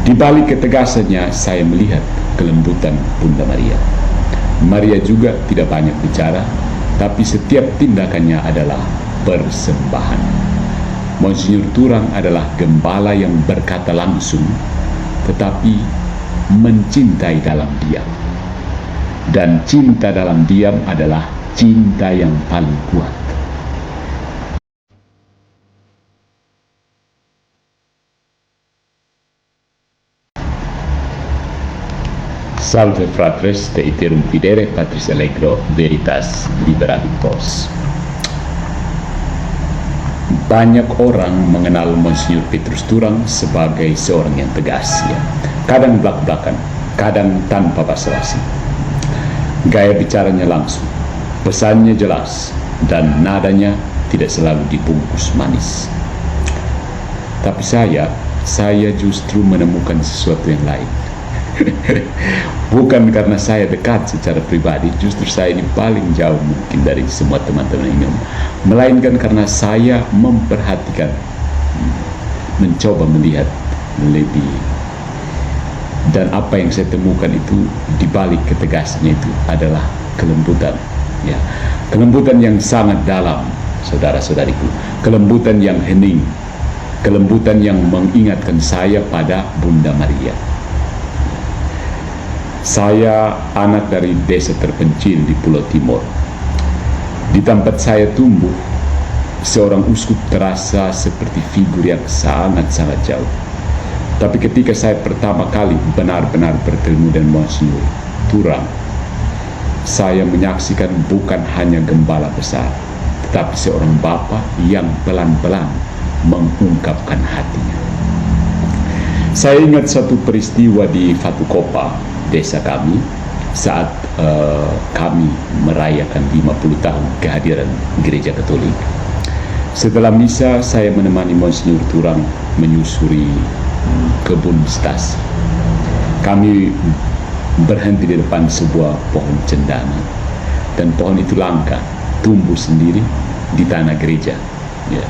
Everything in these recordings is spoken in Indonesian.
Di balik ketegasannya, saya melihat kelembutan Bunda Maria. Maria juga tidak banyak bicara, tapi setiap tindakannya adalah persembahan. Monsinyur Turang adalah gembala yang berkata langsung, tetapi mencintai dalam diam. Dan cinta dalam diam adalah cinta yang paling kuat. Salve fratres, te iterum fidere Patris Allegro Veritas Liberator. Banyak orang mengenal Monsinyur Petrus Turang sebagai seorang yang tegas, ya. Kadang belak-belakan, kadang tanpa basa-basi. Gaya bicaranya langsung, pesannya jelas, dan nadanya tidak selalu dibungkus manis. Tapi saya justru menemukan sesuatu yang lain. Bukan karena saya dekat secara pribadi, justru saya ini paling jauh mungkin dari semua teman-teman ini, melainkan karena saya memperhatikan, mencoba melihat lebih, dan apa yang saya temukan itu di balik ketegasannya itu adalah kelembutan, ya, kelembutan yang sangat dalam, saudara-saudariku, kelembutan yang hening, kelembutan yang mengingatkan saya pada Bunda Maria. Saya anak dari desa terpencil di Pulau Timur. Di tempat saya tumbuh, seorang uskup terasa seperti figur yang sangat-sangat jauh. Tapi ketika saya pertama kali benar-benar bertemu dengan Monsinyur Turang, saya menyaksikan bukan hanya gembala besar, tetapi seorang bapa yang pelan-pelan mengungkapkan hatinya. Saya ingat satu peristiwa di Fatukopa, desa kami, saat kami merayakan 50 tahun kehadiran Gereja Katolik. Setelah misa, saya menemani Monsinyur Turang menyusuri kebun stasi. Kami berhenti di depan sebuah pohon cendana, dan pohon itu langka, tumbuh sendiri di tanah gereja, ya.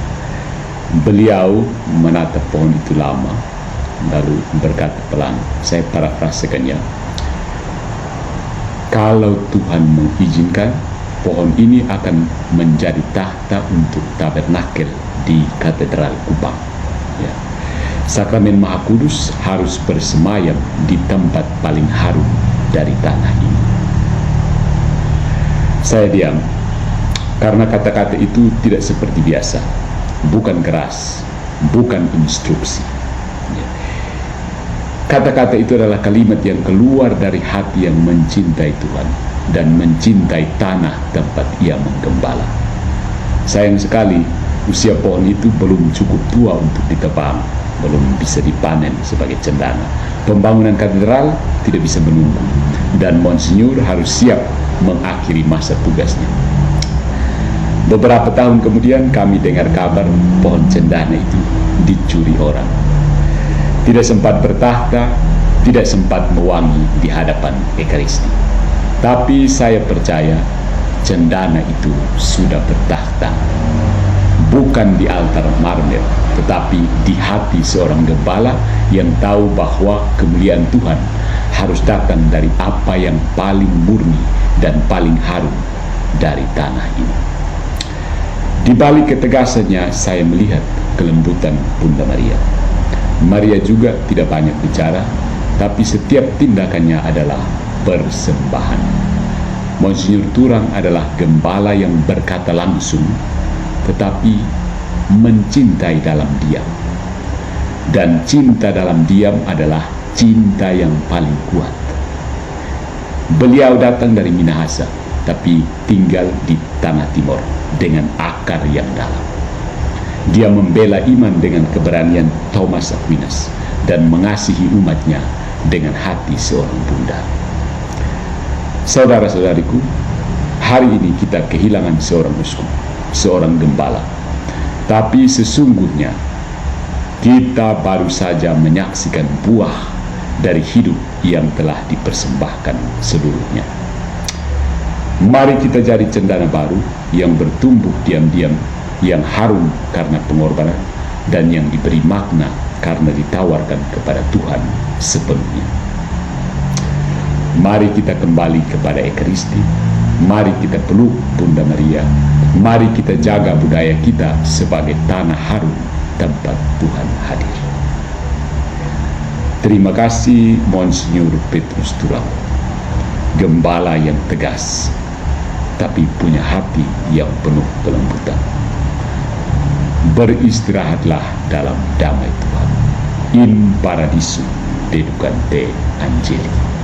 Beliau menatap pohon itu lama, lalu berkata pelan, saya parafrasekannya, kalau Tuhan mengizinkan, pohon ini akan menjadi tahta untuk tabernakel di Katedral Kupang, ya. Sakramen Maha Kudus harus bersemayam di tempat paling harum dari tanah ini. Saya diam, karena kata-kata itu tidak seperti biasa, bukan keras, bukan instruksi. Kata-kata itu adalah kalimat yang keluar dari hati yang mencintai Tuhan dan mencintai tanah tempat ia menggembala. Sayang sekali, usia pohon itu belum cukup tua untuk ditebang, belum bisa dipanen sebagai cendana. Pembangunan katedral tidak bisa menunggu, dan Monsinyur harus siap mengakhiri masa tugasnya. Beberapa tahun kemudian kami dengar kabar pohon cendana itu dicuri orang. Tidak sempat bertahta, tidak sempat mewangi di hadapan Ekaristi. Tapi saya percaya cendana itu sudah bertahta, bukan di altar marmer, tetapi di hati seorang gembala yang tahu bahwa kemuliaan Tuhan harus datang dari apa yang paling murni dan paling harum dari tanah ini. Di balik ketegasannya, saya melihat kelembutan Bunda Maria. Maria juga tidak banyak bicara, tapi setiap tindakannya adalah persembahan. Monsinyur Turang adalah gembala yang berkata langsung, tetapi mencintai dalam diam. Dan cinta dalam diam adalah cinta yang paling kuat. Beliau datang dari Minahasa, tapi tinggal di Tanah Timur dengan akar yang dalam. Dia membela iman dengan keberanian Thomas Aquinas dan mengasihi umatnya dengan hati seorang bunda. Saudara-saudariku, hari ini kita kehilangan seorang uskup, seorang gembala. Tapi sesungguhnya kita baru saja menyaksikan buah dari hidup yang telah dipersembahkan seluruhnya. Mari kita jadi cendana baru yang bertumbuh diam-diam, yang harum karena pengorbanan, dan yang diberi makna karena ditawarkan kepada Tuhan sepenuhnya. Mari kita kembali kepada Ekaristi. Mari kita peluk Bunda Maria. Mari kita jaga budaya kita sebagai tanah harum tempat Tuhan hadir. Terima kasih Monsinyur Petrus Turau, gembala yang tegas, tapi punya hati yang penuh kelembutan. Beristirahatlah dalam damai Tuhan. In Paradiso Dedukante Angeli.